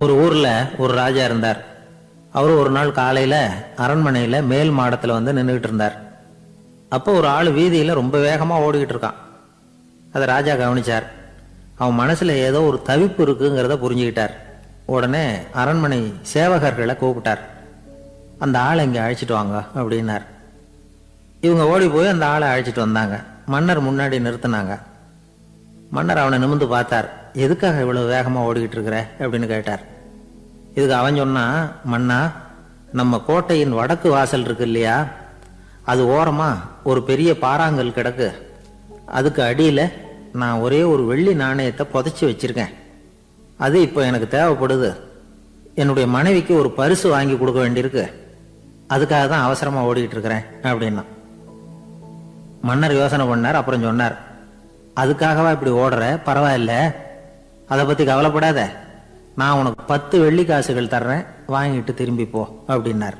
ஒரு ஊர்ல ஒரு ராஜா இருந்தார். அவரு ஒரு நாள் காலையில அரண்மனையில மேல் மாடத்துல வந்து நின்றுகிட்டு இருந்தார். அப்போ ஒரு ஆள் வீதியில ரொம்ப வேகமா ஓடிக்கிட்டு இருக்கான். அதை ராஜா கவனிச்சார். அவன் மனசுல ஏதோ ஒரு தவிப்பு இருக்குங்கிறத புரிஞ்சுக்கிட்டார். உடனே அரண்மனை சேவகர்களை கூப்பிட்டார். அந்த ஆளை இங்க அழைச்சிட்டு வாங்க அப்படின்னார். இவங்க ஓடி போய் அந்த ஆளை அழைச்சிட்டு வந்தாங்க. மன்னர் முன்னாடி நிறுத்தினாங்க. மன்னர் அவனை நிமிர்ந்து பார்த்தார். எதுக்காக இவ்வளவு வேகமா ஓடிக்கிட்டு இருக்கிற அப்படின்னு கேட்டார். இதுக்கு அவன் சொன்னா, மன்னா, நம்ம கோட்டையின் வடக்கு வாசல் இருக்கு இல்லையா, அது ஓரமா ஒரு பெரிய பாறாங்கல் கிடக்கு. அதுக்கு அடியில நான் ஒரே ஒரு வெள்ளி நாணயத்தை புதைச்சி வச்சிருக்கேன். அது இப்போ எனக்கு தேவைப்படுது. என்னுடைய மனைவிக்கு ஒரு பரிசு வாங்கி கொடுக்க வேண்டியிருக்கு. அதுக்காக தான் அவசரமா ஓடிக்கிட்டு இருக்கிறேன் அப்படின்னா. மன்னர் யோசனை பண்ணார். அப்புறம் சொன்னார், அதுக்காகவா இப்படி ஓடுற? பரவாயில்ல, அதை பத்தி கவலைப்படாத. நான் உனக்கு 10 வெள்ளி காசுகள் தர்றேன், வாங்கிட்டு திரும்பி போ அப்படின்னார்.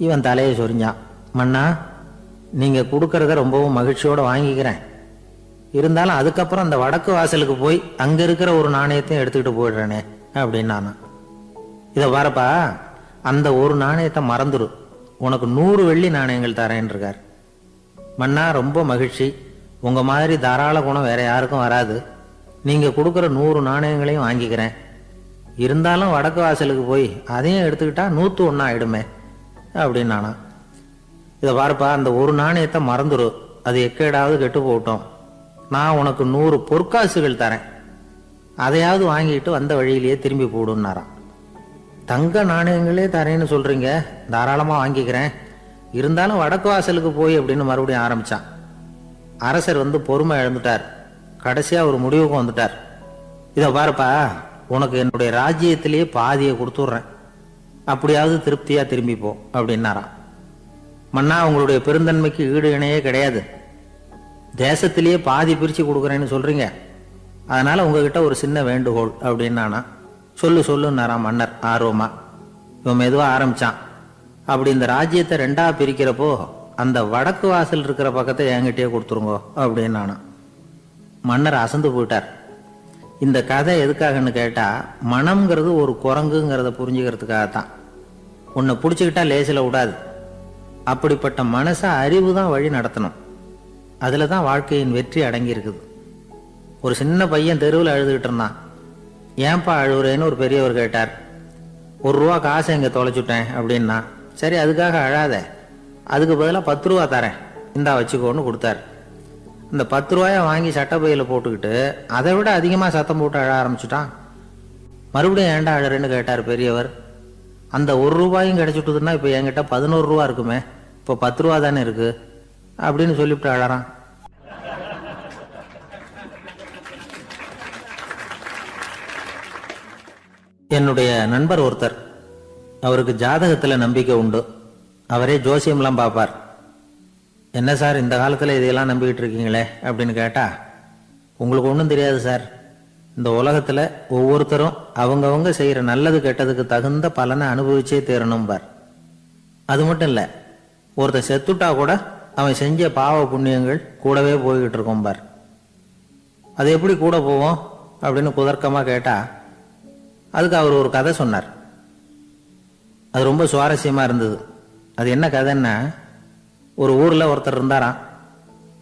இவன் தலையை சொரிஞ்சான். மன்னா, நீங்க கொடுக்கறத ரொம்பவும் மகிழ்ச்சியோட வாங்கிக்கிறேன். இருந்தாலும் அதுக்கப்புறம் அந்த வடக்கு வாசலுக்கு போய் அங்க இருக்கிற ஒரு நாணயத்தையும் எடுத்துக்கிட்டு போயிடுறேனே அப்படின்னானா. இதை பாருப்பா, அந்த ஒரு நாணயத்தை மறந்துடு, உனக்கு 100 வெள்ளி நாணயங்கள் தரேன் இருக்கார். மன்னா, ரொம்ப மகிழ்ச்சி. உங்க மாதிரி தாராள குணம் வேற யாருக்கும் வராது. நீங்க கொடுக்குற 100 நாணயங்களையும் வாங்கிக்கிறேன். இருந்தாலும் வடக்கு வாசலுக்கு போய் அதையும் எடுத்துக்கிட்டா 101 ஆயிடுமே அப்படின்னானா. இதை பாருப்பா, அந்த ஒரு நாணயத்தை மறந்துடு, அது எக்கேடாவது கெட்டு போகட்டும். நான் உனக்கு 100 பொற்காசுகள் தரேன், அதையாவது வாங்கிட்டு வந்த வழியிலேயே திரும்பி போடுன்னாராம். தங்க நாணயங்களே தரேன்னு சொல்றீங்க, தாராளமா வாங்கிக்கிறேன். இருந்தாலும் வடக்கு வாசலுக்கு போய் அப்படின்னு மறுபடியும் ஆரம்பிச்சான். அரசர் வந்து பொறுமை இழந்துட்டார். கடைசியா ஒரு முடிவுக்கு வந்துட்டார். இதை பாருப்பா, உனக்கு என்னுடைய ராஜ்யத்திலேயே பாதியை கொடுத்துட்றேன், அப்படியாவது திருப்தியா திரும்பி போ அப்படின்னாராம். மன்னா, உங்களுடைய பெருந்தன்மைக்கு ஈடு இணையே கிடையாது. தேசத்திலேயே பாதி பிரிச்சு கொடுக்குறேன்னு சொல்றீங்க, அதனால உங்ககிட்ட ஒரு சின்ன வேண்டுகோள் அப்படின்னானா. சொல்லுன்னாராம் மன்னர் ஆர்வமா. இவன் மெதுவா ஆரம்பிச்சான். அப்படி இந்த ராஜ்யத்தை 2ஆ பிரிக்கிறப்போ அந்த வடக்கு வாசல் இருக்கிற பக்கத்தை என்கிட்டயே கொடுத்துருங்க அப்படின்னானா. மன்னர் அசந்து போயிட்டார். இந்த கதை எதுக்காகன்னு கேட்டா, மனம்ங்கிறது ஒரு குரங்குங்கிறத புரிஞ்சுக்கிறதுக்காகத்தான். உன்னை பிடிச்சுக்கிட்டா லேசில விடாது. அப்படிப்பட்ட மனசை அறிவு தான் வழி நடத்தணும். அதுல தான் வாழ்க்கையின் வெற்றி அடங்கி இருக்குது. ஒரு சின்ன பையன் தெருவில் அழுதுகிட்டு இருந்தான். ஏன்பா அழுகுறேன்னு ஒரு பெரியவர் கேட்டார். 1 ரூபா காசை இங்க தொலைச்சுட்டேன் அப்படின்னா. சரி, அதுக்காக அழாத, அதுக்கு பதிலாக 10 ரூபா தரேன், இந்தா வச்சுக்கோன்னு கொடுத்தாரு. இந்த 10 ரூபாயை வாங்கி சட்டப்பையில போட்டுக்கிட்டு அதை விட அதிகமாக சத்தம் போட்டு அழ ஆரம்பிச்சுட்டான். மறுபடியும் ஏன்டா அழறேன்னு கேட்டார் பெரியவர். அந்த 1 ரூபாயும் கிடைச்சிட்டுதுன்னா இப்போ என்கிட்ட 11 ரூபா இருக்குமே, இப்போ 10 ரூபா தானே இருக்கு அப்படின்னு சொல்லிவிட்டு அழறான். என்னுடைய நண்பர் ஒருத்தர், அவருக்கு ஜாதகத்துல நம்பிக்கை உண்டு. அவரே ஜோசியம்லாம் பார்ப்பார். என்ன சார், இந்த காலத்துல இதையெல்லாம் நம்பிக்கிட்டு இருக்கீங்களே அப்படின்னு கேட்டா, உங்களுக்கு ஒன்றும் தெரியாது சார். இந்த உலகத்துல ஒவ்வொருத்தரும் அவங்கவங்க செய்யற நல்லது கெட்டதுக்கு தகுந்த பலனை அனுபவிச்சே தீரணும் பார். அது மட்டும் இல்ல, ஒருத்தர் செத்துட்டா கூட அவன் செஞ்ச பாவ புண்ணியங்கள் கூடவே போய்கிட்டு இருக்கும் பார். அது எப்படி கூட போவோம் அப்படின்னு குதர்க்கமா கேட்டா, அதுக்கு அவர் ஒரு கதை சொன்னார். அது ரொம்ப சுவாரஸ்யமா இருந்தது. அது என்ன கதைன்னா, ஒரு ஊர்ல ஒருத்தர் இருந்தாராம்.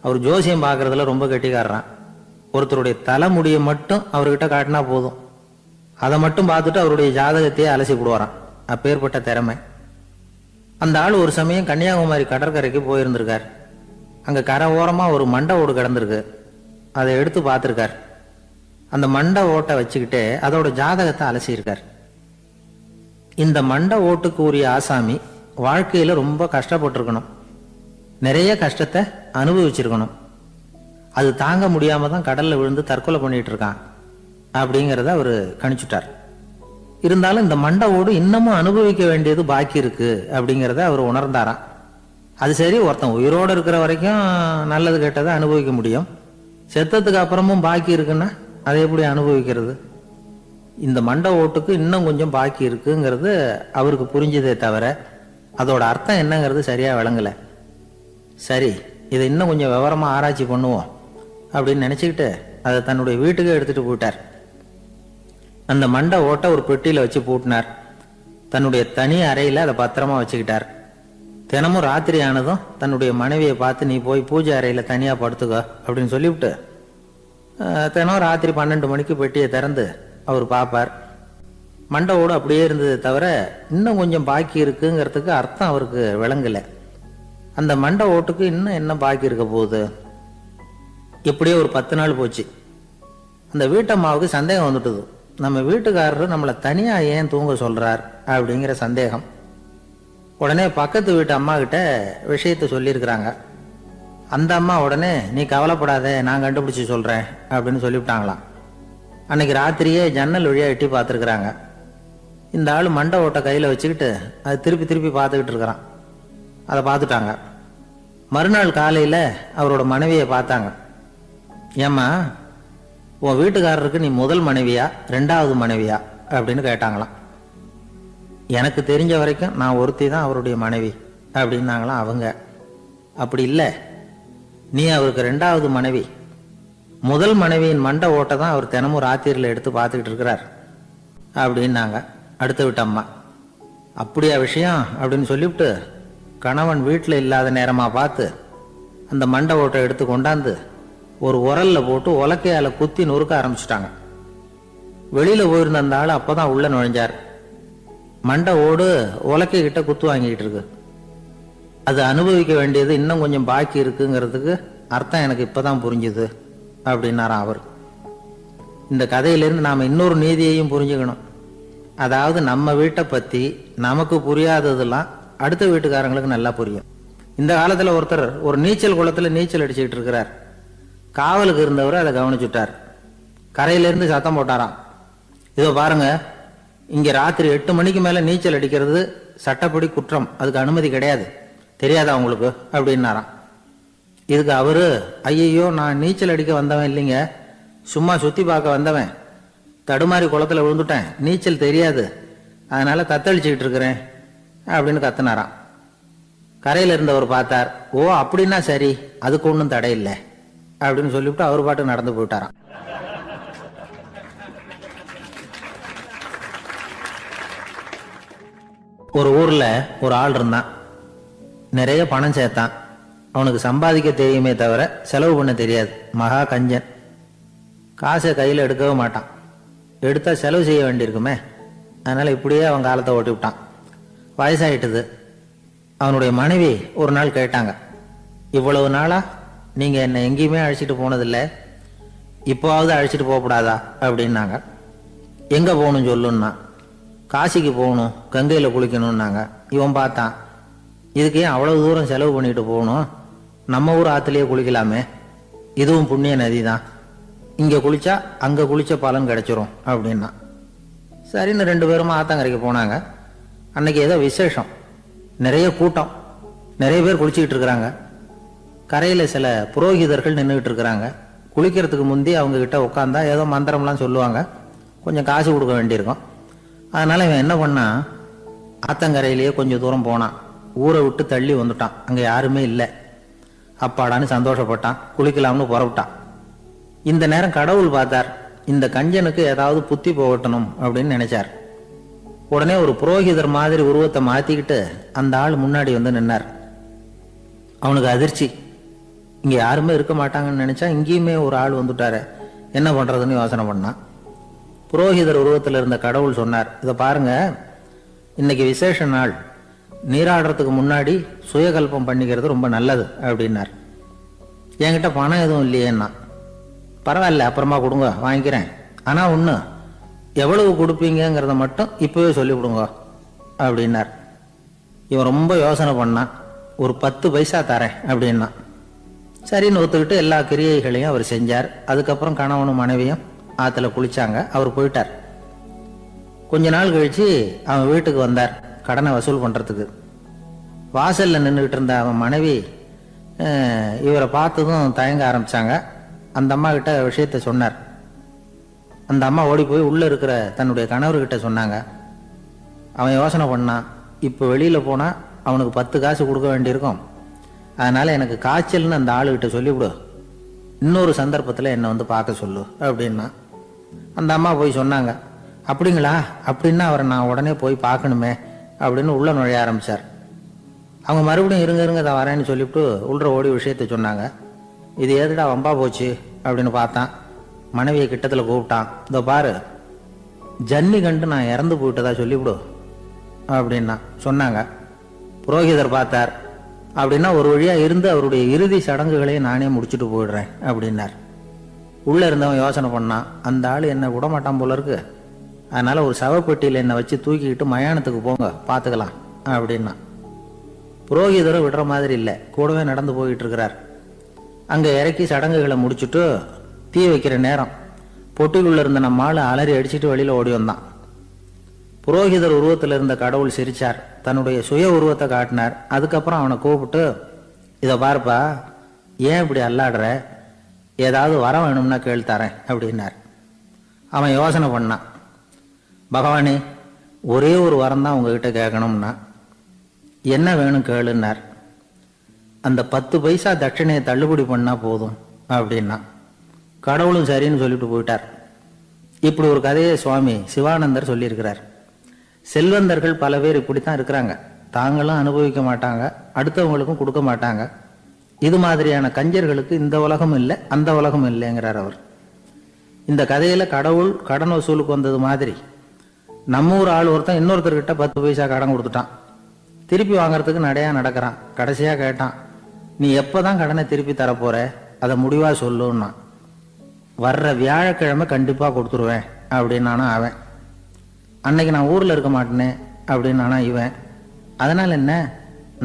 அவர் ஜோசியம் பார்க்கறதுல ரொம்ப கெட்டிக்காரரான். ஒருத்தருடைய தலைமுடியை மட்டும் அவர்கிட்ட காட்டினா போதும், அதை மட்டும் பார்த்துட்டு அவருடைய ஜாதகத்தையே அலசி போடுவாராம். அப்பேற்பட்ட திறமை. அந்த ஆள் ஒரு சமயம் கன்னியாகுமரி கடற்கரைக்கு போயிருந்திருக்கார். அங்க கரை ஓரமா ஒரு மண்டை ஓடு கிடந்திருக்கு. அதை எடுத்து பார்த்திருக்கார். அந்த மண்டை ஓட்டை வச்சுக்கிட்டே அதோட ஜாதகத்தை அலசியிருக்கார். இந்த மண்டை ஓட்டுக்கு உரிய ஆசாமி வாழ்க்கையில ரொம்ப கஷ்டப்பட்டிருக்கணும், நிறைய கஷ்டத்தை அனுபவிச்சிருக்கணும். அது தாங்க முடியாம தான் கடல்ல விழுந்து தற்கொலை பண்ணிட்டு இருக்கான் அப்படிங்கிறத அவரு கணிச்சுட்டார். இருந்தாலும் இந்த மண்டை ஓடு இன்னமும் அனுபவிக்க வேண்டியது பாக்கி இருக்கு அப்படிங்கிறத அவர் உணர்ந்தாராம். அது சரி, ஒருத்தன் உயிரோடு இருக்கிற வரைக்கும் நல்லது கெட்டதை அனுபவிக்க முடியும், செத்ததுக்கு அப்புறமும் பாக்கி இருக்குன்னா அதை எப்படி அனுபவிக்கிறது? இந்த மண்டை ஓட்டுக்கு இன்னும் கொஞ்சம் பாக்கி இருக்குங்கிறது அவருக்கு புரிஞ்சதே தவிர அதோட அர்த்தம் என்னங்கிறது சரியா விளங்கல. சரி, இதை இன்னும் கொஞ்சம் விவரமா ஆராய்ச்சி பண்ணுவோம் அப்படின்னு நினைச்சுக்கிட்டு அதை தன்னுடைய வீட்டுக்கு எடுத்துட்டு போயிட்டார். அந்த மண்டை ஓட்டை ஒரு பெட்டியில வச்சு பூட்டினார். தன்னுடைய தனி அறையில அதை பத்திரமா வச்சுக்கிட்டார். தினமும் ராத்திரி ஆனதும் தன்னுடைய மனைவியை பார்த்து, நீ போய் பூஜை அறையில தனியா படுத்துக்கோ அப்படின்னு சொல்லிவிட்டு தினம் ராத்திரி 12 மணிக்கு பெட்டியை திறந்து அவர் பார்ப்பார். மண்டை ஓடு அப்படியே இருந்தது தவிர இன்னும் கொஞ்சம் பாக்கி இருக்குங்கிறதுக்கு அர்த்தம் அவருக்கு விளங்கல. அந்த மண்டை ஓட்டுக்கு இன்னும் என்ன பாக்கி இருக்க போகுது? இப்படியே ஒரு 10 நாள் போச்சு. அந்த வீட்டம்மாவுக்கு சந்தேகம் வந்துட்டுது. நம்ம வீட்டுக்காரரு நம்மளை தனியா ஏன் தூங்க சொல்றார் அப்படிங்கிற சந்தேகம். உடனே பக்கத்து வீட்டு அம்மா கிட்ட விஷயத்த சொல்லியிருக்கிறாங்க. அந்த அம்மா உடனே, நீ கவலைப்படாத, நான் கண்டுபிடிச்சு சொல்றேன் அப்படின்னு சொல்லிவிட்டாங்களாம். அன்னைக்கு ராத்திரியே ஜன்னல் வழியா எட்டி பார்த்துருக்குறாங்க. இந்த ஆள் மண்டை ஓட்டை கையில வச்சுக்கிட்டு அது திருப்பி திருப்பி பார்த்துக்கிட்டு இருக்கிறான். அதை பார்த்துட்டாங்க. மறுநாள் காலையில அவரோட மனைவியை பார்த்தாங்க. ஏம்மா, உன் வீட்டுக்காரருக்கு நீ முதல் மனைவியா 2வது மனைவியா அப்படின்னு கேட்டாங்களாம். எனக்கு தெரிஞ்ச வரைக்கும் நான் ஒருத்தி தான் அவருடைய மனைவி அப்படின்னாங்களாம் அவங்க. அப்படி இல்லை, நீ அவருக்கு 2வது மனைவி. முதல் மனைவியின் மண்டை ஓட்டை தான் அவர் தினமும் ராத்திரியில் எடுத்து பார்த்துக்கிட்டு இருக்கிறார் அப்படின்னாங்க அடுத்த வீட்டு அம்மா. அப்படியா விஷயம் அப்படின்னு சொல்லிவிட்டு கணவன் வீட்டில் இல்லாத நேரமாக பார்த்து அந்த மண்டை ஓட்டை எடுத்து கொண்டாந்து ஒரு உரல்ல போட்டு உலக்கையால குத்தி நொறுக்க ஆரம்பிச்சுட்டாங்க. வெளியில போயிருந்த அந்த ஆள் அப்பதான் உள்ள நுழைஞ்சார். மண்டை ஓடு உலக்கை கிட்ட குத்து வாங்கிட்டு இருக்கு. அது அனுபவிக்க வேண்டியது இன்னும் கொஞ்சம் பாக்கி இருக்குங்கிறதுக்கு அர்த்தம் எனக்கு இப்பதான் புரிஞ்சுது அப்படின்னாராம் அவர். இந்த கதையிலிருந்து நாம இன்னொரு நீதியையும் புரிஞ்சுக்கணும். அதாவது நம்ம வீட்டை பத்தி நமக்கு புரியாததெல்லாம் அடுத்த வீட்டுக்காரங்களுக்கு நல்லா புரியும். இந்த காலத்துல ஒருத்தர் ஒரு நீச்சல் குளத்துல நீச்சல் அடிச்சுக்கிட்டு இருக்கிறார். காவலுக்கு இருந்தவர் அதை கவனிச்சுட்டார். கரையிலிருந்து சத்தம் போட்டாராம், இதோ பாருங்க, இங்க ராத்திரி 8 மணிக்கு மேல நீச்சல் அடிக்கிறது சட்டப்படி குற்றம், அதுக்கு அனுமதி கிடையாது, தெரியாதா உங்களுக்கு அப்படின்னாராம். இதுக்கு அவரு, ஐயோ நான் நீச்சல் அடிக்க வந்தவன் இல்லைங்க, சும்மா சுத்தி பார்க்க வந்தவன், தடுமாறி குளத்துல விழுந்துட்டேன், நீச்சல் தெரியாது, அதனால தத்தளிச்சுக்கிட்டு இருக்கிறேன் அப்படின்னு கத்துனாராம். கரையில இருந்தவர் பார்த்தார். ஓ அப்படின்னா சரி, அதுக்கு ஒன்றும் தடை இல்லை அப்படின்னு சொல்லிவிட்டு அவர் பாட்டு நடந்து போயிட்டாராம். ஒரு ஊர்ல ஒரு ஆள் இருந்தான். நிறைய பணம் சேர்த்தான். அவனுக்கு சம்பாதிக்க தெரியுமே தவிர செலவு பண்ண தெரியாது. மகா கஞ்சன். காசை கையில் எடுக்கவே மாட்டான். எடுத்தா செலவு செய்ய வேண்டியிருக்குமே, அதனால இப்படியே அவன் காலத்தை ஓட்டி விட்டான். வயசாயிட்டுது. அவனுடைய மனைவி ஒரு நாள் கேட்டாங்க, இவ்வளவு நாளா நீங்க என்ன எங்கேயுமே அழைச்சிட்டு போனதில்லை, இப்போவாவது அழைச்சிட்டு போகக்கூடாதா அப்படின்னாங்க. எங்க போகணும் சொல்லுன்னா. காசிக்கு போகணும், கங்கையில குளிக்கணும்னாங்க. இவன் பார்த்தான், இதுக்கு ஏன் அவ்வளவு தூரம் செலவு பண்ணிட்டு போகணும், நம்ம ஊர் ஆத்துலயே குளிக்கலாமே, இதுவும் புண்ணிய நதி தான், இங்க குளிச்சா அங்க குளிச்ச பலன் கிடைச்சிரும் அப்படின்னா. சரின்னு 2 பேரும் ஆத்தங்கரைக்கு போனாங்க. அன்னைக்கு ஏதோ விசேஷம், நிறைய கூட்டம், நிறைய பேர் குளிச்சுக்கிட்டு இருக்கிறாங்க. கரையில சில புரோகிதர்கள் நின்றுகிட்டு இருக்கிறாங்க. குளிக்கிறதுக்கு முந்தி அவங்க கிட்ட உட்காந்தா ஏதோ மந்திரம்லாம் சொல்லுவாங்க, கொஞ்சம் காசு கொடுக்க வேண்டியிருக்கும். அதனால இவன் என்ன பண்ணா, ஆத்தங்கரையிலேயே கொஞ்சம் தூரம் போனான். ஊரை விட்டு தள்ளி வந்துட்டான். அங்க யாருமே இல்லை. அப்பாடான்னு சந்தோஷப்பட்டான். குளிக்கலாம்னு புறப்பட்டான். இந்த நேரம் கடவுள் பார்த்தார், இந்த கஞ்சனுக்கு ஏதாவது புத்தி போகட்டணும் அப்படின்னு நினைச்சார். உடனே ஒரு புரோகிதர் மாதிரி உருவத்தை மாத்திக்கிட்டு அந்த ஆள் முன்னாடி வந்து நின்னார். அவனுக்கு அதிர்ச்சி. இங்க யாருமே இருக்க மாட்டாங்கன்னு நினைச்சா இங்கேயுமே ஒரு ஆள் வந்துட்டாரு, என்ன பண்றதுன்னு யோசனை பண்ணான். புரோகிதர் உருவத்தில் இருந்த கடவுள் சொன்னார், இதை பாருங்க, இன்னைக்கு விசேஷ நாள், நீராடுறதுக்கு முன்னாடி சுயகல்பம் பண்ணிக்கிறது ரொம்ப நல்லது அப்படின்னார். என்கிட்ட பணம் எதுவும் இல்லையேன்னா. பரவாயில்ல, அப்புறமா கொடுங்க, வாங்கிக்கிறேன், ஆனா ஒண்ணு, எவ்வளவு கொடுப்பீங்கிறத மட்டும் இப்பவே சொல்லி கொடுங்க அப்படின்னார். இவன் ரொம்ப யோசனை பண்ணான். ஒரு 10 பைசா தரேன் அப்படின்னா. சரின்னு ஒத்துக்கிட்டு எல்லா கிரியைகளையும் அவர் செஞ்சார். அதுக்கப்புறம் கணவனும் மனைவியும் ஆத்துல குளிச்சாங்க. அவர் போயிட்டார். கொஞ்ச நாள் கழிச்சு அவன் வீட்டுக்கு வந்தார் கடனை வசூல் பண்றதுக்கு. வாசல்ல நின்றுகிட்டு இருந்த அவன் மனைவி இவரை பார்த்ததும் தயங்க ஆரம்பிச்சாங்க. அந்த அம்மா கிட்ட விஷயத்த சொன்னார். அந்த அம்மா ஓடி போய் உள்ள இருக்கிற தன்னுடைய கணவர்கிட்ட சொன்னாங்க. அவன் யோசனை பண்ணான், இப்ப வெளியில போனா அவனுக்கு 10 காசு கொடுக்க வேண்டியிருக்கும், அதனால எனக்கு காய்ச்சல்னு அந்த ஆளுகிட்ட சொல்லிவிடு, இன்னொரு சந்தர்ப்பத்தில் என்னை வந்து பார்க்க சொல்லு அப்படின்னா. அந்த அம்மா போய் சொன்னாங்க. அப்படிங்களா? அப்படின்னா அவரை நான் உடனே போய் பார்க்கணுமே அப்படின்னு உள்ள நுழைய ஆரம்பிச்சார். அவங்க மறுபடியும் இருங்க இருங்க தான் வரேன்னு சொல்லிவிட்டு உள்ள ஓடி விஷயத்த சொன்னாங்க. இது ஏதுடா வம்பா போச்சு அப்படின்னு பார்த்தான். மனைவியை கிட்டத்தில் கூப்பிட்டான். இதோ பாரு, ஜன்னி கண்டு நான் இறந்து போயிட்டதா சொல்லிவிடு அப்படின்னா சொன்னாங்க. புரோகிதர் பார்த்தார். அப்படின்னா ஒரு வழியா இருந்து அவருடைய இறுதி சடங்குகளையும் நானே முடிச்சுட்டு போயிடுறேன் அப்படின்னார். உள்ள இருந்தவன் யோசனை பண்ணான், அந்த ஆள் என்ன விடமாட்டான் போல இருக்கு, அதனால ஒரு சவப்பெட்டியில் என்னை வச்சு தூக்கிக்கிட்டு மயானத்துக்கு போங்க பார்த்துக்கலாம் அப்படின்னா. புரோகிதரும் விடுற மாதிரி இல்லை, கூடவே நடந்து போயிட்டு இருக்கிறார். அங்கே இறக்கி சடங்குகளை முடிச்சுட்டு தீ வைக்கிற நேரம் பொட்டிக்குள்ள இருந்த நம்ம ஆள் அலறி அடிச்சுட்டு வெளியில ஓடி வந்தான். புரோகிதர் உருவத்தில் இருந்த கடவுள் சிரிச்சார், தன்னுடைய சுய உருவத்தை காட்டினார். அதுக்கப்புறம் அவனை கூப்பிட்டு, இதை பார்ப்பா, ஏன் இப்படி அல்லாடுற, ஏதாவது வரம் வேணும்னா கேள்வித்தாரேன் அப்படின்னார். அவன் யோசனை பண்ணான். பகவானே, ஒரே ஒரு வரம் தான் உங்ககிட்ட கேட்கணும்னா. என்ன வேணும் கேளுன்னார். அந்த 10 பைசா தட்சணையை தள்ளுபடி பண்ணா போதும் அப்படின்னா. கடவுளும் சரின்னு சொல்லிட்டு போயிட்டார். இப்படி ஒரு கதையை சுவாமி சிவானந்தர் சொல்லியிருக்கிறார். செல்வந்தர்கள் பல பேர் இப்படித்தான் இருக்கிறாங்க. தாங்களும் அனுபவிக்க மாட்டாங்க, அடுத்தவங்களுக்கும் கொடுக்க மாட்டாங்க. இது மாதிரியான கஞ்சர்களுக்கு இந்த உலகம் இல்லை அந்த உலகம் இல்லைங்கிறார் அவர். இந்த கதையில கடவுள் கடன் வசூலுக்கு வந்தது மாதிரி நம்ம ஊர் ஆள் ஒருத்தன் இன்னொருத்தர்கிட்ட 10 பைசா கடன் கொடுத்துட்டான். திருப்பி வாங்கறதுக்கு நடையா நடக்கிறான். கடைசியா கேட்டான், நீ எப்பதான் கடனை திருப்பி தரப்போற, அதை முடிவா சொல்லுன்னா. வர்ற வியாழக்கிழமை கண்டிப்பா கொடுத்துருவேன் அப்படின்னானா அவன். அன்னைக்கு நான் ஊர்ல இருக்க மாட்டேனே அப்படின்னானா இவன். அதனால என்ன,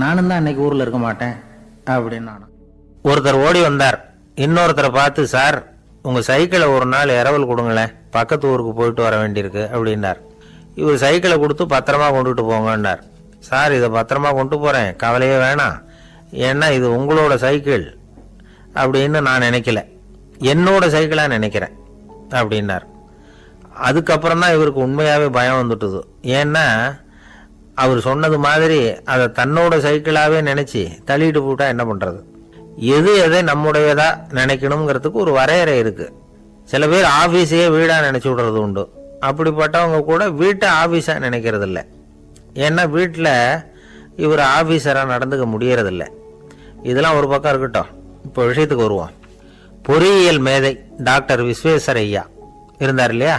நானும் தான் அன்னைக்கு ஊர்ல இருக்க மாட்டேன் அப்படின்னானா. ஒருத்தர் ஓடி வந்தார். இன்னொருத்தரை பார்த்து, சார் உங்க சைக்கிளை ஒரு நாள் இரவல் கொடுங்களேன், பக்கத்து ஊருக்கு போயிட்டு வர வேண்டியிருக்கு அப்படின்னார். இவர் சைக்கிளை கொடுத்து பத்திரமா கொண்டுட்டு போங்கன்னார். சார் இதை பத்திரமா கொண்டு போறேன், கவலையே வேணாம், ஏன்னா இது உங்களோட சைக்கிள் அப்படின்னு நான் நினைக்கல, என்னோட சைக்கிளா நினைக்கிறேன் அப்படின்னார். அதுக்கப்புறம் தான் இவருக்கு உண்மையாவே பயம் வந்துட்டுது. ஏன்னா அவர் சொன்னது மாதிரி அதை தன்னோட சைக்கிளாவே நினைச்சு தள்ளிட்டு போட்டா என்ன பண்றது. எது எதை நம்முடையதா நினைக்கணுங்கிறதுக்கு ஒரு வரையறை இருக்கு. சில பேர் ஆபீஸையே வீடா நினைச்சு விடுறது உண்டு. அப்படிப்பட்டவங்க கூட வீட்டை ஆபீஸா நினைக்கிறது இல்லை. ஏன்னா வீட்டில் இவர் ஆபீசரா நடந்துக்க முடியறதில்லை. இதெல்லாம் ஒரு பக்கம் இருக்கட்டும், இப்போ விஷயத்துக்கு வருவோம். பொறியியல் மேதை டாக்டர் விஸ்வேஸ்வரய்யா இருந்தார் இல்லையா,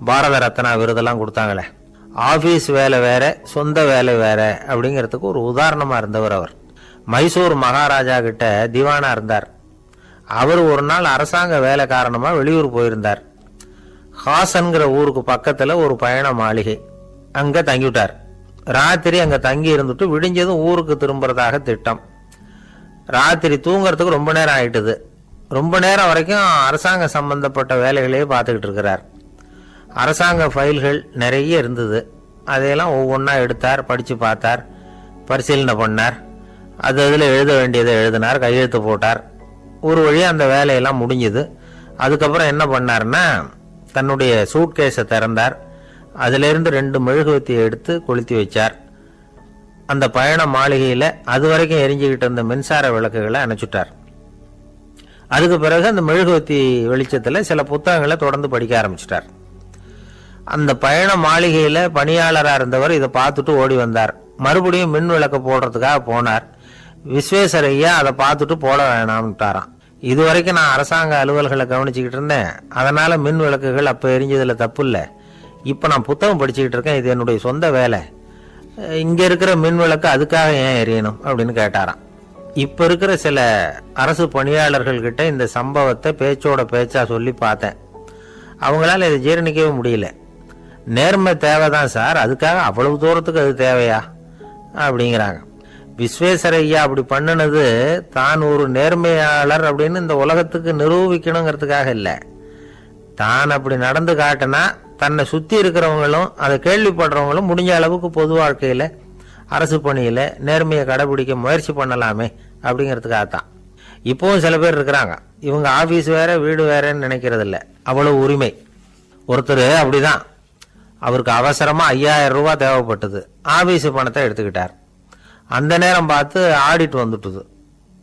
பாரத ரத்னா விருதெல்லாம் கொடுத்தாங்களே. ஆபீஸ் வேலை வேற சொந்த வேலை வேற அப்படிங்கிறதுக்கு ஒரு உதாரணமா இருந்தவர் அவர். மைசூர் மகாராஜா கிட்ட திவானா இருந்தார். அவர் ஒரு நாள் அரசாங்க வேலை காரணமா வெளியூர் போயிருந்தார். ஹாசன்கிற ஊருக்கு பக்கத்துல ஒரு பயண மாளிகை, அங்க தங்கிவிட்டார். ராத்திரி அங்க தங்கி இருந்துட்டு விடிஞ்சதும் ஊருக்கு திரும்புறதாக திட்டம். ராத்திரி தூங்கறதுக்கு ரொம்ப நேரம் ஆயிட்டுது. ரொம்ப நேரம் வரைக்கும் அரசாங்க சம்பந்தப்பட்ட வேலைகளையே பார்த்துக்கிட்டு இருக்கிறார். அரசாங்க ஃபைல்கள் நிறைய இருந்தது. அதையெல்லாம் ஒவ்வொன்றா எடுத்தார், படிச்சு பார்த்தார், பரிசீலனை பண்ணார். அது அதில் எழுத வேண்டியதை எழுதினார், கையெழுத்து போட்டார். ஒரு வழியாக அந்த வேலையெல்லாம் முடிஞ்சுது. அதுக்கப்புறம் என்ன பண்ணார்னா, தன்னுடைய சூட்கேஸை திறந்தார். அதிலிருந்து 2 மெழுகுவத்தியை எடுத்து கொளுத்தி வச்சார். அந்த பயண மாளிகையில் அது வரைக்கும் எரிஞ்சுக்கிட்டு இருந்த மின்சார விளக்குகளை அணைச்சுட்டார். அதுக்கு பிறகு அந்த மெழுகுவத்தி வெளிச்சத்தில் சில புத்தகங்களை தொடர்ந்து படிக்க ஆரம்பிச்சிட்டார். அந்த பயண மாளிகையில் பணியாளராக இருந்தவர் இதை பார்த்துட்டு ஓடி வந்தார். மறுபடியும் மின் விளக்கு போடுறதுக்காக போனார். விஸ்வேஸ்வரய்யா அதை பார்த்துட்டு போட வேணாம்ட்டாராம். இது வரைக்கும் நான் அரசாங்க அலுவல்களை கவனிச்சுக்கிட்டு இருந்தேன், அதனால மின் விளக்குகள் அப்போ எரிஞ்சதில் தப்பு இல்லை. இப்போ நான் புத்தகம் படிச்சுக்கிட்டு இருக்கேன், இது என்னுடைய சொந்த வேலை, இங்கே இருக்கிற மின் விளக்கு அதுக்காக ஏன் எரியணும் அப்படின்னு கேட்டாராம். இப்போ இருக்கிற சில அரசு பணியாளர்கள் கிட்ட இந்த சம்பவத்தை பேச்சோட பேச்சா சொல்லி பார்த்தேன். அவங்களால இதை ஜீரணிக்கவே முடியல. நேர்மை தேவைதான் சார், அதுக்காக அவ்வளவு தூரத்துக்கு அது தேவையா அப்படிங்கிறாங்க. விஸ்வேஸ்வரய்யா அப்படி பண்ணினது தான் ஒரு நேர்மையாளர் அப்படின்னு இந்த உலகத்துக்கு நிரூபிக்கணுங்கிறதுக்காக இல்லை. தான் அப்படி நடந்து காட்டினா தன்னை சுற்றி இருக்கிறவங்களும் அதை கேள்விப்படுறவங்களும் முடிஞ்ச அளவுக்கு பொது வாழ்க்கையில் அரசு பணியில் நேர்மையை கடைபிடிக்க முயற்சி பண்ணலாமே அப்படிங்கிறதுக்காகத்தான். இப்போவும் சில பேர் இருக்கிறாங்க, இவங்க ஆஃபீஸ் வேற வீடு வேறன்னு நினைக்கிறது இல்லை, அவ்வளவு உரிமை. ஒருத்தர் அப்படிதான், அவருக்கு அவசரமாக 5000 ரூபாய் தேவைப்பட்டது. ஆஃபீஸு பணத்தை எடுத்துக்கிட்டார். அந்த நேரம் பார்த்து ஆடிட் வந்துட்டுது,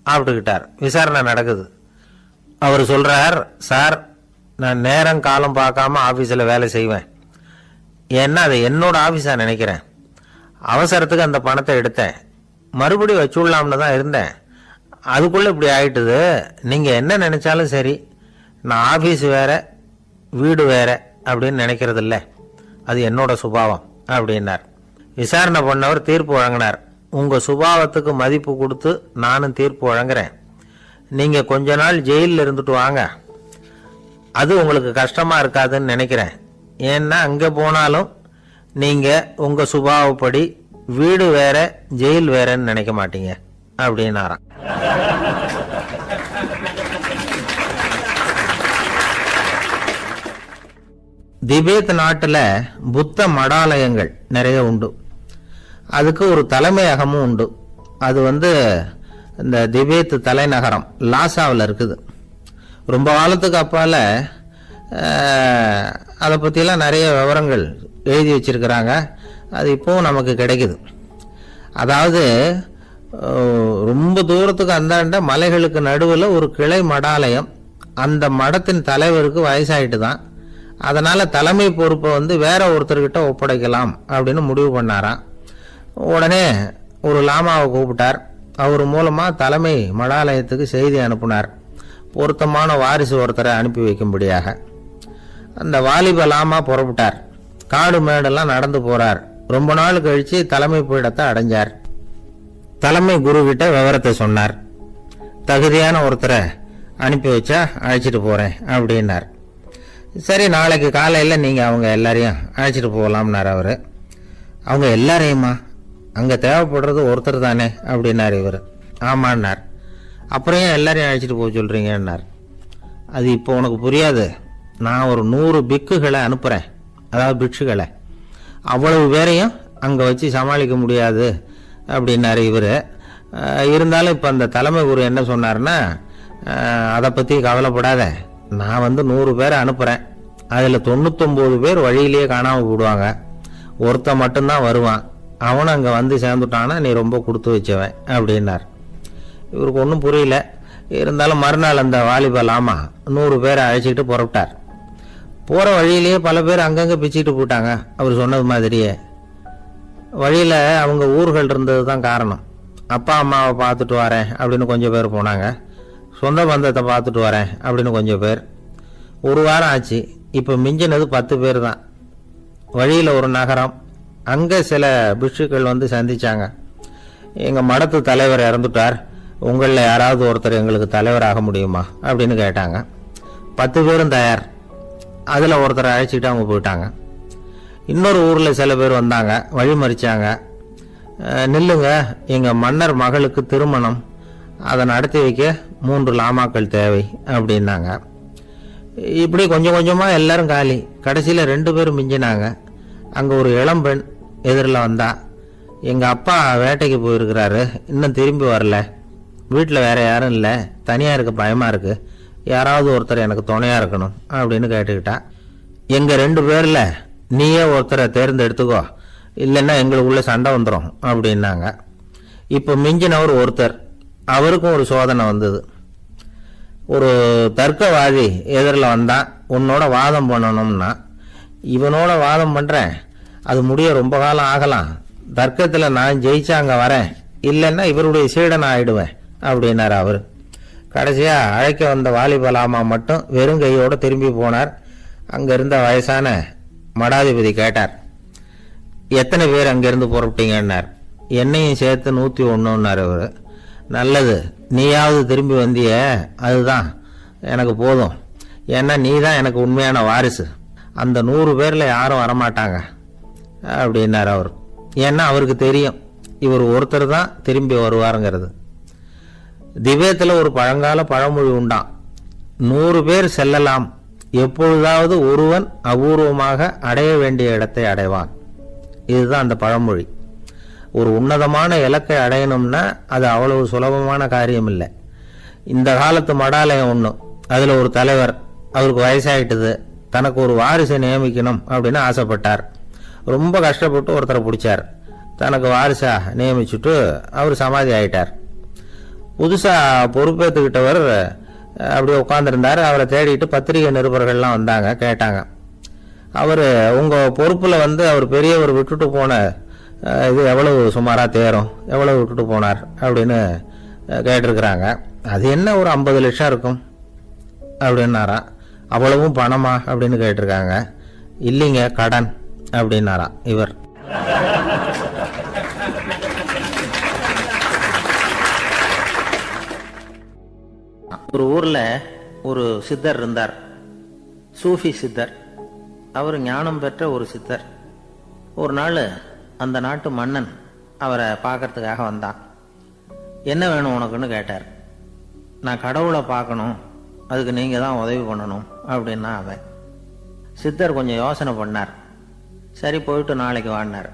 ஆப்பிட்டுக்கிட்டார். விசாரணை நடக்குது. அவர் சொல்றார், சார் நான் நேரம் காலம் பார்க்காம ஆஃபீஸில் வேலை செய்வேன், ஏன்னா அதை என்னோட ஆஃபீஸாக நினைக்கிறேன். அவசரத்துக்கு அந்த பணத்தை எடுத்தேன். மறுபடியும் வச்சுடலாம்னு தான் இருந்தேன். அதுக்குள்ளே இப்படி ஆயிட்டுது. நீங்கள் என்ன நினச்சாலும் சரி, நான் ஆஃபீஸ் வேற வீடு வேற அப்படின்னு நினைக்கிறது இல்லை. அது என்னோட சுபாவம் அப்படின்னார். விசாரணை பண்ணவர் தீர்ப்பு வழங்கினார். உங்கள் சுபாவத்துக்கு மதிப்பு கொடுத்து நானும் தீர்ப்பு வழங்குறேன். நீங்கள் கொஞ்ச நாள் ஜெயிலில் இருந்துட்டு வாங்க. அது உங்களுக்கு கஷ்டமாக இருக்காதுன்னு நினைக்கிறேன். ஏன்னா அங்கே போனாலும் நீங்கள் உங்கள் சுபாவப்படி வீடு வேற ஜெயில் வேறன்னு நினைக்க மாட்டீங்க அப்படின்னாராம். திபேத் நாட்டில் புத்த மடாலயங்கள் நிறைய உண்டு. அதுக்கு ஒரு தலைமையகமும் உண்டு. அது இந்த திபேத் தலைநகரம் லாசாவில் இருக்குது. ரொம்ப காலத்துக்கு அப்பால் அதை பற்றிலாம் நிறைய விவரங்கள் எழுதி வச்சிருக்கிறாங்க. அது இப்போவும் நமக்கு கிடைக்குது. அதாவது ரொம்ப தூரத்துக்கு அந்தாண்ட மலைகளுக்கு நடுவில் ஒரு கிளை மடாலயம். அந்த மடத்தின் தலைவருக்கு வயசாயிட்டு தான். அதனால் தலைமை பொறுப்பை வேற ஒருத்தர்கிட்ட ஒப்படைக்கலாம் அப்படின்னு முடிவு பண்ணாராம். உடனே ஒரு லாமாவை கூப்பிட்டார். அவர் மூலமாக தலைமை மடாலயத்துக்கு செய்தி அனுப்புனார், பொருத்தமான வாரிசு ஒருத்தரை அனுப்பி வைக்கும்படியாக. அந்த வாலிப லாமா புறப்பட்டார். காடு மேடெல்லாம் நடந்து போறார். ரொம்ப நாள் கழிச்சு தலைமை பீடத்தை அடைஞ்சார். தலைமை குரு கிட்ட விவரத்தை சொன்னார். தகுதியான ஒருத்தரை அனுப்பி வச்சா அழைச்சிட்டு போறேன் அப்படின்னார். சரி, நாளைக்கு காலையில் நீங்கள் அவங்க எல்லாரையும் அழைச்சிட்டு போகலாம்னார் அவர். அவங்க எல்லாரையுமா? அங்கே தேவைப்படுறது ஒருத்தர் தானே அப்படின்னார் இவர். ஆமான்னார். அப்புறம் ஏன் எல்லாரையும் அழைச்சிட்டு போக சொல்கிறீங்கன்னார். அது இப்போ உனக்கு புரியாது. நான் ஒரு 100 பிக்குகளை அனுப்புகிறேன், அதாவது பிட்சுகளை. அவ்வளவு பேரையும் அங்கே வச்சு சமாளிக்க முடியாது அப்படின்னார் இவர். இருந்தாலும் இப்போ அந்த தலைமை குரு என்ன சொன்னார்னா, அதை பற்றி கவலைப்படாத, நான் 100 பேரை அனுப்புகிறேன். அதில் 99 பேர் வழியிலேயே காணாமல் போடுவாங்க. ஒருத்தன் மட்டும்தான் வருவான். அவனும் அங்கே வந்து சேர்ந்துட்டான்னா நீ ரொம்ப கொடுத்து வச்சவன் அப்படின்னார். இவருக்கு ஒன்றும் புரியல. இருந்தாலும் மறுநாள் அந்த வாலிப லாமா 100 பேரை அழைச்சிக்கிட்டு புறப்பட்டார். போகிற வழியிலேயே பல பேர் அங்கங்கே பிச்சுக்கிட்டு போட்டாங்க. அவர் சொன்னது மாதிரியே. வழியில் அவங்க ஊர்கள் இருந்தது தான் காரணம். அப்பா அம்மாவை பார்த்துட்டு வரேன் அப்படின்னு கொஞ்சம் பேர் போனாங்க. சொந்த பந்தத்தை பார்த்துட்டு வரேன் அப்படின்னு கொஞ்சம் பேர். ஒரு வாரம் ஆச்சு. இப்போ மிஞ்சினது 10 பேர் தான். வழியில் ஒரு நகரம். அங்கே சில பிட்சுக்கள் சந்திச்சாங்க. எங்கள் மடத்து தலைவர் இறந்துட்டார், உங்களில் யாராவது ஒருத்தர் எங்களுக்கு தலைவராக முடியுமா அப்படின்னு கேட்டாங்க. 10 பேரும் தயார். அதில் ஒருத்தரை அழைச்சிட்டு அவங்க போயிட்டாங்க. இன்னொரு ஊரில் சில பேர் வந்தாங்க, வழிமறிச்சாங்க. நில்லுங்க, எங்கள் மன்னர் மகளுக்கு திருமணம், அதை நடத்தி வைக்க 3 லாமாக்கள் தேவை அப்படின்னாங்க. இப்படி கொஞ்சம் கொஞ்சமாக எல்லாரும் காலி. கடைசியில் 2 பேரும் மிஞ்சினாங்க. அங்கே ஒரு இளம்பெண் எதிரில் வந்தா. எங்கள் அப்பா வேட்டைக்கு போயிருக்கிறாரு, இன்னும் திரும்பி வரல. வீட்டில் வேற யாரும் இல்லை, தனியாக இருக்க பயமாக இருக்குது, யாராவது ஒருத்தர் எனக்கு துணையாக இருக்கணும் அப்படின்னு கேட்டுக்கிட்டா. எங்கள் 2 பேரில் நீயே ஒருத்தரை தேர்ந்தெடுத்துக்கோ, இல்லைன்னா எங்களுக்குள்ள சண்டை வந்துடும் அப்படின்னாங்க. இப்போ மிஞ்சினவர் ஒருத்தர். அவருக்கும் ஒரு சோதனை வந்தது. ஒரு தர்க்கவாதி எதிரில் வந்தான். உன்னோட வாதம் பண்ணணும்னா. இவனோட வாதம் பண்ணுறேன், அது முடிய ரொம்ப காலம் ஆகலாம். தர்க்கத்தில் நான் ஜெயிச்சா அங்கே வரேன், இல்லைன்னா இவருடைய சீடன் ஆயிடுவேன் அப்படின்னார் அவர். கடைசியாக அழைக்க வந்த வாலிபலாமா மட்டும் வெறும் கையோடு திரும்பி போனார். அங்கே இருந்த வயசான மடாதிபதி கேட்டார், எத்தனை பேர் அங்கேருந்து புறப்பட்டீங்கன்னார். என்னையும் சேர்த்து 101ன்னார் அவர். நல்லது, நீயாவது திரும்பி வந்திய, அதுதான் எனக்கு போதும். ஏன்னா நீ தான் எனக்கு உண்மையான வாரிசு. அந்த 100 பேரில் யாரும் வரமாட்டாங்க அப்படின்னார் அவர். ஏன்னா அவருக்கு தெரியும் இவர் ஒருத்தர் தான் திரும்பி வருவாருங்கிறது. திபேத்தில் ஒரு பழங்கால பழமொழி உண்டாம், 100 பேர் செல்லலாம், எப்பொழுதாவது ஒருவன் அபூர்வமாக அடைய வேண்டிய இடத்தை அடைவான். இதுதான் அந்த பழமொழி. ஒரு உன்னதமான இலக்கை அடையணும்னா அது அவ்வளவு சுலபமான காரியம் இல்லை. இந்த காலத்து மடாலயம் ஒன்று, அதில் ஒரு தலைவர், அவருக்கு வயசாயிட்டுது, தனக்கு ஒரு வாரிசை நியமிக்கணும் அப்படின்னு ஆசைப்பட்டார். ரொம்ப கஷ்டப்பட்டு ஒருத்தரை பிடிச்சார். தனக்கு வாரிசா நியமிச்சுட்டு அவர் சமாதி ஆயிட்டார். புதுசாக பொறுப்பேற்றுக்கிட்டவர் அப்படியே உட்காந்துருந்தார். அவரை தேடிட்டு பத்திரிகை நிருபர்கள்லாம் வந்தாங்க, கேட்டாங்க. அவர் உங்க பொறுப்புல அவர் பெரியவர் விட்டுட்டு போன இது எவ்வளவு சுமாரா தேரும், எவ்வளவு விட்டுட்டு போனார் அப்படின்னு கேட்டிருக்கிறாங்க. அது என்ன ஒரு 50 லட்சம் இருக்கும் அப்படின்னாராம். அவ்வளவும் பணமா அப்படின்னு கேட்டிருக்காங்க. இல்லைங்க, கடன் அப்படின்னாராம் இவர். ஒரு ஊர்ல ஒரு சித்தர் இருந்தார், சூஃபி சித்தர். அவர் ஞானம் பெற்ற ஒரு சித்தர். ஒரு நாள் அந்த நாட்டு மன்னன் அவரை பார்க்கறதுக்காக வந்தான். என்ன வேணும் உனக்குன்னு கேட்டார். நான் கடவுளை பார்க்கணும், அதுக்கு நீங்க தான் உதவி பண்ணணும் அப்படின்னா அவன். சித்தர் கொஞ்சம் யோசனை பண்ணார். சரி, போயிட்டு நாளைக்கு வாடினார்.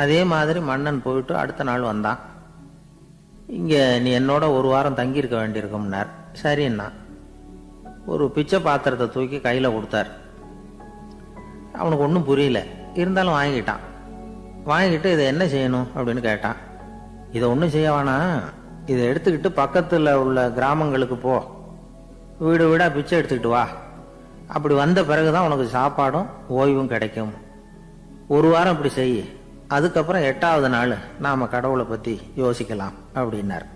அதே மாதிரி மன்னன் போயிட்டு அடுத்த நாள் வந்தான். இங்க நீ என்னோட ஒரு வாரம் தங்கியிருக்க வேண்டியிருக்கும்னார். சரின்னா ஒரு பிச்சை பாத்திரத்தை தூக்கி கையில கொடுத்தார். அவனுக்கு ஒன்றும் புரியல, இருந்தாலும் வாங்கிட்டான். வாங்கிட்டு இதை என்ன செய்யணும் அப்படின்னு கேட்டான். இதை ஒன்றும் செய்ய வேணாம், இதை எடுத்துக்கிட்டு பக்கத்தில் உள்ள கிராமங்களுக்கு போ, வீடு வீடாக பிச்சை எடுத்துக்கிட்டு வா. அப்படி வந்த பிறகுதான் உனக்கு சாப்பாடும் ஓய்வும் கிடைக்கும். ஒரு வாரம் இப்படி செய், அதுக்கப்புறம் 8வது நாள் நாம கடவுளை பத்தி யோசிக்கலாம் அப்படின்னார்.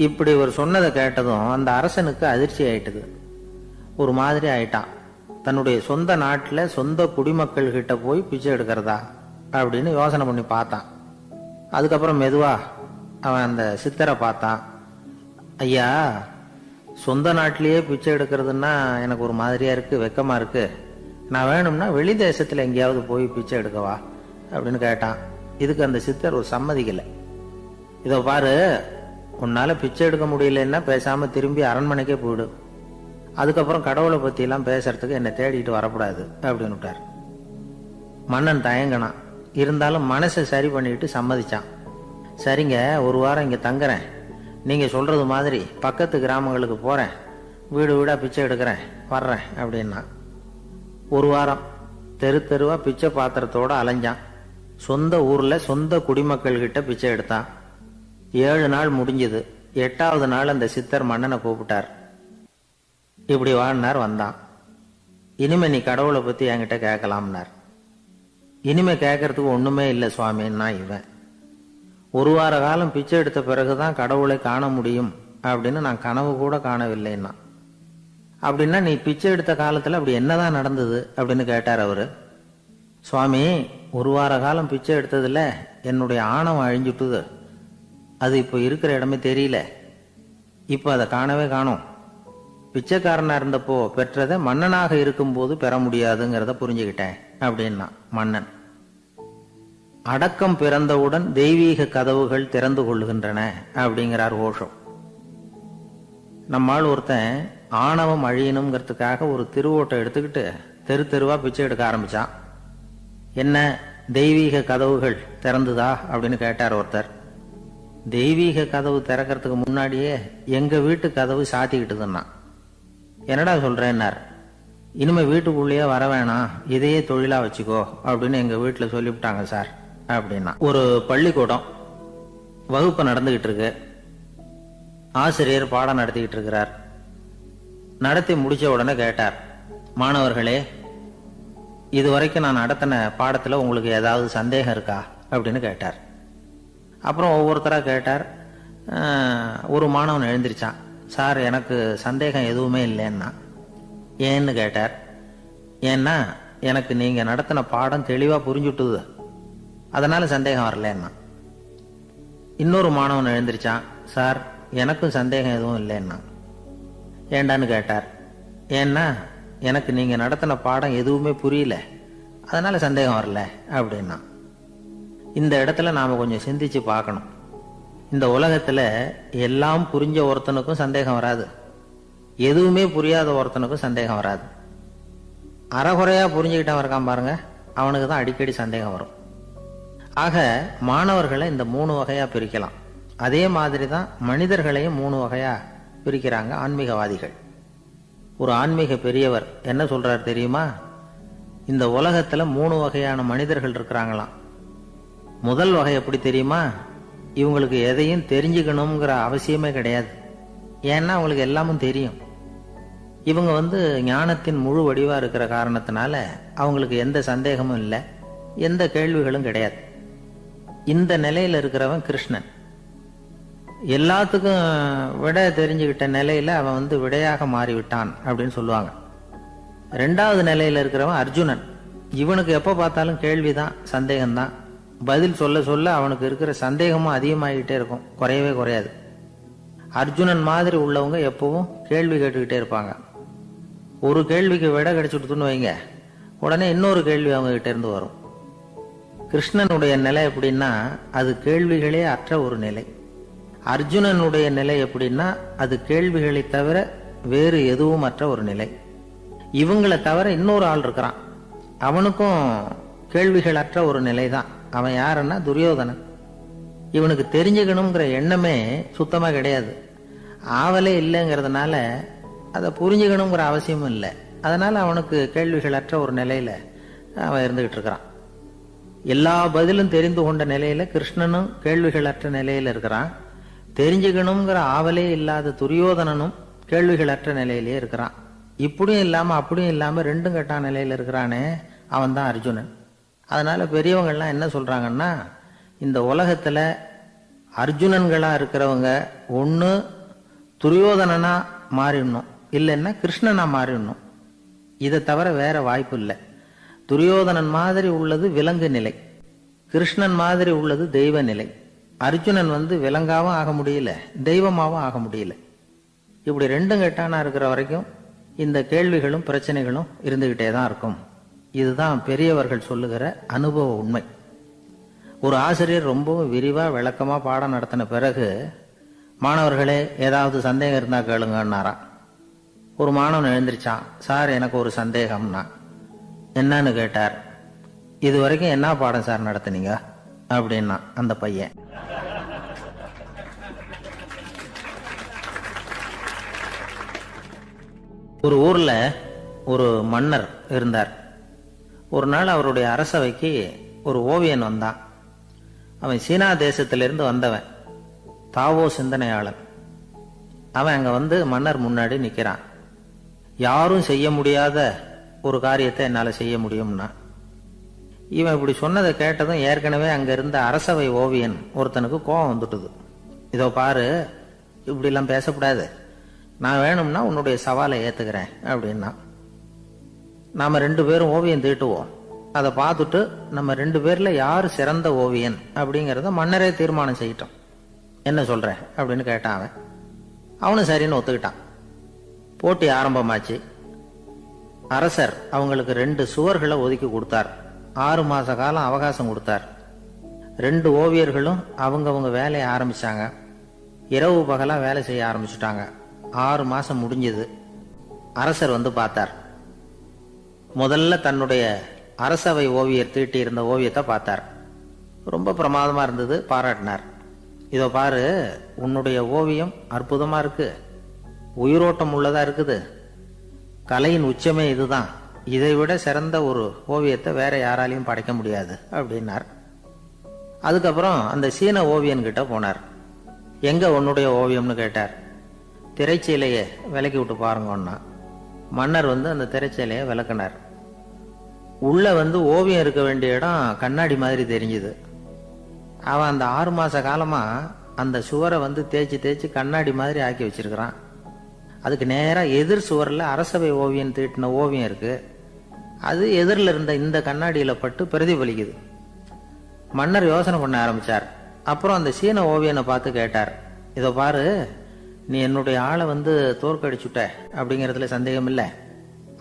இப்படி ஒரு சொன்னதை கேட்டதும் அந்த அரசனுக்கு அதிர்ச்சி ஆயிட்டது. ஒரு மாதிரி ஆயிட்டான். தன்னுடைய சொந்த நாட்டில் சொந்த குடிமக்கள் கிட்ட போய் பிச்சை எடுக்கிறதா அப்படின்னு யோசனை பண்ணி பார்த்தான். அதுக்கப்புறம் மெதுவா அவன் அந்த சித்தரை பார்த்தான். ஐயா, சொந்த நாட்டிலேயே பிச்சை எடுக்கிறதுன்னா எனக்கு ஒரு மாதிரியா இருக்கு, வெக்கமா இருக்கு. நான் வேணும்னா வெளி தேசத்துல எங்கேயாவது போய் பிச்சை எடுக்கவா அப்படின்னு கேட்டான். இதுக்கு அந்த சித்தர் ஒரு சம்மதிக்கலை. இதோ பாரு, உன்னால பிச்சை எடுக்க முடியலன்னா பேசாம திரும்பி அரண்மனைக்கே போயிடு. அதுக்கப்புறம் கடவுளை பத்தி எல்லாம் பேசுறதுக்கு என்னை தேடிட்டு வரக்கூடாது அப்படின்னு விட்டார். மன்னன் தயங்கினான். இருந்தாலும் மனசை சரி பண்ணிட்டு சம்மதிச்சான். சரிங்க, ஒரு வாரம் இங்க தங்குறேன், நீங்க சொல்றது மாதிரி பக்கத்து கிராமங்களுக்கு போறேன், வீடு வீடா பிச்சை எடுக்கிறேன், வர்றேன் அப்படின்னா. ஒரு வாரம் தெரு தெருவா பிச்சை பாத்திரத்தோட அலைஞ்சான். சொந்த ஊர்ல சொந்த குடிமக்கள் கிட்ட பிச்சை எடுத்தான். 7 நாள் முடிஞ்சது. 8வது நாள் அந்த சித்தர் மன்னனை கூப்பிட்டார். இப்படி வாழ்னார். வந்தான். இனிமே நீ கடவுளை பத்தி என்கிட்ட கேட்கலாம்னார். இனிமே கேட்கறதுக்கு ஒண்ணுமே இல்லை சுவாமின்னா இவன். ஒரு வார காலம் பிச்சை எடுத்த பிறகுதான் கடவுளை காண முடியும் அப்படின்னு நான் கனவு கூட காணவில்லைன்னா. அப்படின்னா நீ பிச்சை எடுத்த காலத்துல அப்படி என்னதான் நடந்தது அப்படின்னு கேட்டார் அவரு. சுவாமி, ஒரு வார காலம் பிச்சை எடுத்ததுல என்னுடைய ஆணவம் அழிஞ்சுட்டுது. அது இப்போ இருக்கிற இடமே தெரியல. இப்போ அதை காணவே காணோம். பிச்சைக்காரனா இருந்தப்போ பெற்றதை மன்னனாக இருக்கும்போது பெற முடியாதுங்கிறத புரிஞ்சுக்கிட்டேன் அப்படின்னா மன்னன். அடக்கம் பிறந்தவுடன் தெய்வீக கதவுகள் திறந்து கொள்ளுகின்றன அப்படிங்கிறார் ஓஷோ. நம்மால் ஒருத்தன் ஆணவம் அழியணுங்கிறதுக்காக ஒரு திருவோட்டை எடுத்துக்கிட்டு தெரு தெருவா பிச்சை எடுக்க ஆரம்பிச்சான். என்ன, தெய்வீக கதவுகள் திறந்துதா அப்படின்னு கேட்டார் ஒருத்தர். தெய்வீக கதவு திறக்கிறதுக்கு முன்னாடியே எங்க வீட்டு கதவு சாத்திக்கிட்டுதுன்னா. என்னடா சொல்றேன்னார். இனிமே வீட்டுக்குள்ளேயே வர வேணாம், இதையே தொழிலா வச்சுக்கோ அப்படின்னு எங்க வீட்டுல சொல்லிவிட்டாங்க சார் அப்படின்னா. ஒரு பள்ளிக்கூடம் வகுப்பு நடந்துகிட்டு இருக்கு. ஆசிரியர் பாடம் நடத்திக்கிட்டு இருக்கிறார். நடத்தி முடிச்ச உடனே கேட்டார், மாணவர்களே, இதுவரைக்கும் நான் நடத்தின பாடத்துல உங்களுக்கு ஏதாவது சந்தேகம் இருக்கா அப்படின்னு கேட்டார். அப்புறம் ஒவ்வொருத்தரா கேட்டார். ஒரு மாணவன் எழுந்திருச்சான். சார், எனக்கு சந்தேகம் எதுவுமே இல்லைன்னா. ஏன்னு கேட்டார். ஏன்னா எனக்கு நீங்க நடத்தின பாடம் தெளிவா புரிஞ்சுட்டுது, அதனால சந்தேகம் வரலன்னா. இன்னொரு மாணவன் எழுந்திருச்சான். சார், எனக்கும் சந்தேகம் எதுவும் இல்லைன்னா. ஏண்டான்னு கேட்டார். ஏன்னா எனக்கு நீங்க நடத்தின பாடம் எதுவுமே புரியல, அதனால சந்தேகம் வரல அப்படின்னா. இந்த இடத்துல நாம கொஞ்சம் சிந்திச்சு பார்க்கணும். இந்த உலகத்துல எல்லாம் புரிஞ்ச ஒருத்தனுக்கும் சந்தேகம் வராது, எதுவுமே புரியாத ஒருத்தனுக்கும் சந்தேகம் வராது. அறகுறையா புரிஞ்சுக்கிட்டவன் இருக்கான் பாருங்க, அவனுக்கு தான் அடிக்கடி சந்தேகம் வரும். ஆக மாணவர்களை இந்த 3 வகையா பிரிக்கலாம். அதே மாதிரி தான் மனிதர்களையும் 3 வகையா பிரிக்கிறாங்க ஆன்மீகவாதிகள். ஒரு ஆன்மீக பெரியவர் என்ன சொல்றார் தெரியுமா? இந்த உலகத்துல 3 வகையான மனிதர்கள் இருக்கிறாங்களாம். முதல் வகை எப்படி தெரியுமா? இவங்களுக்கு எதையும் தெரிஞ்சுக்கணுங்கிற அவசியமே கிடையாது. ஏன்னா அவங்களுக்கு எல்லாமும் தெரியும். இவங்க ஞானத்தின் முழு வடிவா இருக்கிற காரணத்தினால அவங்களுக்கு எந்த சந்தேகமும் இல்லை, எந்த கேள்விகளும் கிடையாது. இந்த நிலையில இருக்கிறவன் கிருஷ்ணன். எல்லாத்துக்கும் விட தெரிஞ்சுக்கிட்ட நிலையில அவன் விடையாக மாறிவிட்டான் அப்படின்னு சொல்லுவாங்க. ரெண்டாவது நிலையில இருக்கிறவன் அர்ஜுனன். இவனுக்கு எப்ப பார்த்தாலும் கேள்விதான், சந்தேகம்தான். பதில் சொல்ல சொல்ல அவனுக்கு இருக்கிற சந்தேகமும் அதிகமாகிட்டே இருக்கும், குறையவே குறையாது. அர்ஜுனன் மாதிரி உள்ளவங்க எப்பவும் கேள்வி கேட்டுக்கிட்டே இருப்பாங்க. ஒரு கேள்விக்கு விட கிடைச்சுட்டுன்னு வைங்க, உடனே இன்னொரு கேள்வி அவங்க கிட்ட இருந்து வரும். கிருஷ்ணனுடைய நிலை எப்படின்னா அது கேள்விகளே அற்ற ஒரு நிலை. அர்ஜுனனுடைய நிலை எப்படின்னா அது கேள்விகளை தவிர வேறு எதுவும் அற்ற ஒரு நிலை. இவங்களை தவிர இன்னொரு ஆள் இருக்கிறான், அவனுக்கும் கேள்விகள் அற்ற ஒரு நிலை தான். அவன் யாருன்னா துரியோதனன். இவனுக்கு தெரிஞ்சுக்கணுங்கிற எண்ணமே சுத்தமா கிடையாது. ஆவலே இல்லைங்கிறதுனால அதை புரிஞ்சுக்கணுங்கிற அவசியமும் இல்லை. அதனால அவனுக்கு கேள்விகள் அற்ற ஒரு நிலையில அவன் இருந்துகிட்டு இருக்கிறான். எல்லா பதிலும் தெரிந்து கொண்ட நிலையில கிருஷ்ணனும் கேள்விகள் அற்ற நிலையில இருக்கிறான். தெரிஞ்சுக்கணுங்கிற ஆவலே இல்லாத துரியோதனனும் கேள்விகள் அற்ற நிலையிலே இருக்கிறான். இப்படியும் இல்லாம அப்படியும் இல்லாம ரெண்டும் கெட்டான நிலையில இருக்கிறானே, அவன் தான் அர்ஜுனன். அதனால பெரியவங்கள்லாம் என்ன சொல்றாங்கன்னா, இந்த உலகத்துல அர்ஜுனன்களா இருக்கிறவங்க ஒண்ணு துரியோதனனா மாறிடணும், இல்லைன்னா கிருஷ்ணனா மாறிடணும். இதை தவிர வேற வாய்ப்பு இல்லை. துரியோதனன் மாதிரி உள்ளது விலங்கு நிலை, கிருஷ்ணன் மாதிரி உள்ளது தெய்வ நிலை. அர்ஜுனன் விலங்காவும் ஆக முடியல, தெய்வமாவும் ஆக முடியல. இப்படி ரெண்டும் கெட்டானா இருக்கிற வரைக்கும் இந்த கேள்விகளும் பிரச்சனைகளும் இருந்துகிட்டே தான் இருக்கும். இதுதான் பெரியவர்கள் சொல்லுகிற அனுபவ உண்மை. ஒரு ஆசிரியர் ரொம்பவும் விரிவா விளக்கமா பாடம் நடத்தின பிறகு, மாணவர்களே ஏதாவது சந்தேகம் இருந்தா கேளுங்கன்னாராம். ஒரு மாணவன் எழுந்திருச்சான். சார், எனக்கு ஒரு சந்தேகம்னா. என்னன்னு கேட்டார். இது வரைக்கும் என்ன பாடம் சார் நடத்துனீங்க அப்படின்னா அந்த பையன். ஒரு ஊர்ல ஒரு மன்னர் இருந்தார். ஒரு நாள் அவருடைய அரசவைக்கு ஒரு ஓவியன் வந்தான். அவன் சீனா தேசத்திலிருந்து வந்தவன், தாவோ சிந்தனையாளன். அவன் அங்க மன்னர் முன்னாடி நிக்கிறான். யாரும் செய்ய முடியாத ஒரு காரியத்தை என்னால செய்ய முடியும்னா. இவன் இப்படி சொன்னதை கேட்டதும் ஏற்கனவே அங்க இருந்த அரசவை ஓவியன் ஒருத்தனுக்கு கோபம் வந்துட்டுது. இதோ பாரு, இப்படி எல்லாம் பேசக்கூடாது, நான் வேணும்னா உன்னுடைய சவாலை ஏத்துக்கிறேன் அப்படின்னா. நாம 2 பேரும் ஓவியம் தீட்டுவோம், அதை பார்த்துட்டு நம்ம 2 பேர்ல யாரு சிறந்த ஓவியன் அப்படிங்கறத மன்னரே தீர்மானம் செய்யட்டும், என்ன சொல்ற அப்படின்னு கேட்டான் அவன். அவனும் சரின்னு ஒத்துக்கிட்டான். போட்டி ஆரம்பமாச்சு. அரசர் அவங்களுக்கு 2 சுவர்களை ஒதுக்கி கொடுத்தார். 6 மாச காலம் அவகாசம் கொடுத்தார். 2 ஓவியர்களும் அவங்கவங்க வேலையை ஆரம்பிச்சாங்க. இரவு பகலா வேலை செய்ய ஆரம்பிச்சுட்டாங்க. 6 மாசம் முடிஞ்சது. அரசர் பார்த்தார். முதல்ல தன்னுடைய அரசவை ஓவியர் தீட்டி இருந்த ஓவியத்தை பார்த்தார். ரொம்ப பிரமாதமா இருந்தது, பாராட்டினார். இதோ பாரு, உன்னுடைய ஓவியம் அற்புதமா இருக்கு, உயிரோட்டம் உள்ளதா இருக்குது, கலையின் உச்சமே இதுதான், இதை விட சிறந்த ஒரு ஓவியத்தை வேற யாராலையும் படைக்க முடியாது அப்படின்னார். அதுக்கப்புறம் அந்த சீன ஓவியன் கிட்ட போனார். எங்க உன்னுடைய ஓவியம்னு கேட்டார். திரைச்சீலையை விலக்கி விட்டு பாருங்கன்னா. மன்னர் அந்த திரைச்சீலையை விளக்குனார். உள்ள ஓவியம் இருக்க வேண்டிய இடம் கண்ணாடி மாதிரி தெரிஞ்சுது. அவன் அந்த 6 மாச காலமா அந்த சுவரை தேய்ச்சி தேய்ச்சி கண்ணாடி மாதிரி ஆக்கி வச்சிருக்கிறான். அதுக்கு நேரா எதிர் சுவரில் அரசவை ஓவியன் தீட்டின ஓவியம் இருக்கு. அது எதிரில் இருந்த இந்த கண்ணாடியில பட்டு பிரதிபலிக்குது. மன்னர் யோசனை பண்ண ஆரம்பிச்சார். அப்புறம் அந்த சீன ஓவியனை பார்த்து கேட்டார். இதோ பாரு, நீ என்னுடைய ஆளை தோற்கடிச்சுட்ட அப்படிங்கறதுல சந்தேகம் இல்லை,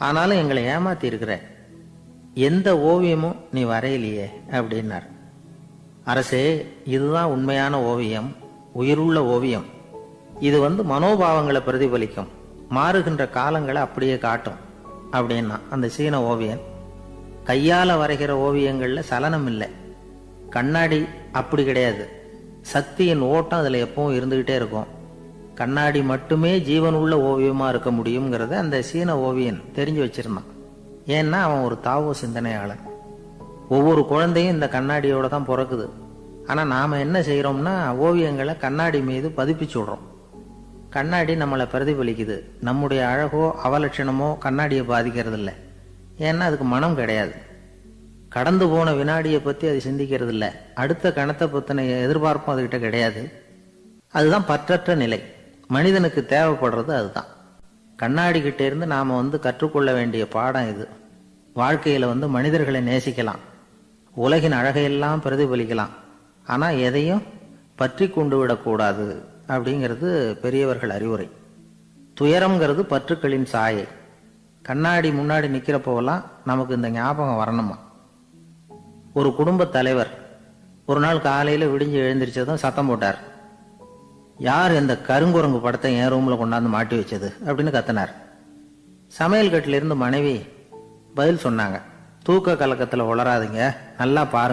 ஆனாலும் எங்களை ஏமாத்தி இருக்கிற, எந்த ஓவியமும் நீ வரையிலையே அப்படின்னார். அரசே, இதுதான் உண்மையான ஓவியம், உயிருள்ள ஓவியம். இது மனோபாவங்களை பிரதிபலிக்கும், மாறுகின்ற காலங்களை அப்படியே காட்டும் அப்படின்னா அந்த சீன ஓவியன். கையால வரைகிற ஓவியங்கள்ல சலனம் இல்லை, கண்ணாடி அப்படி கிடையாது, சக்தியின் ஓட்டம் அதுல எப்பவும் இருந்துகிட்டே இருக்கும். கண்ணாடி மட்டுமே ஜீவன் உள்ள ஓவியமா இருக்க முடியுங்கிறத அந்த சீன ஓவியன் தெரிஞ்சு வச்சிருந்தான். ஏன்னா அவன் ஒரு தாவோ சிந்தனையாளன். ஒவ்வொரு குழந்தையும் இந்த கண்ணாடியோட தான் பிறக்குது. ஆனா நாம என்ன செய்யறோம்னா ஓவியங்களை கண்ணாடி மீது பதிப்பிச்சு விடுறோம். கண்ணாடி நம்மளை பிரதிபலிக்குது. நம்முடைய அழகோ அவலட்சணமோ கண்ணாடியை பாதிக்கிறது இல்லை. ஏன்னா அதுக்கு மனம் கிடையாது. கடந்து போன வினாடியை பற்றி அது சிந்திக்கிறது இல்லை. அடுத்த கணத்தை பற்றின எதிர்பார்ப்பும் அதுகிட்ட கிடையாது. அதுதான் பற்றற்ற நிலை. மனிதனுக்கு தேவைப்படுறது அதுதான். கண்ணாடி கிட்டே இருந்து நாம் கற்றுக்கொள்ள வேண்டிய பாடம் இது. வாழ்க்கையில் மனிதர்களை நேசிக்கலாம், உலகின் அழகையெல்லாம் பிரதிபலிக்கலாம், ஆனால் எதையும் பற்றி கொண்டு விடக்கூடாது அப்படிங்கிறது பெரியவர்கள் அறிவுரை. துயரம்ங்கிறது பற்றுக்களின் சாயை. கண்ணாடி முன்னாடி நிற்கிறப்போவெல்லாம் நமக்கு இந்த ஞாபகம் வரணுமா. ஒரு குடும்ப தலைவர் ஒரு நாள் காலையில் விடிஞ்சு எழுந்திரிச்சதும் சத்தம் போட்டார். யார் இந்த கருங்குரங்கு படத்தை என் ரூமில் கொண்டாந்து மாட்டி வச்சது அப்படின்னு கத்தினார். சமையல் கட்டிலிருந்து மனைவி பதில் சொன்னாங்க, தூக்க கலக்கத்தில் உளராதிங்க, நல்லா பாருங்க.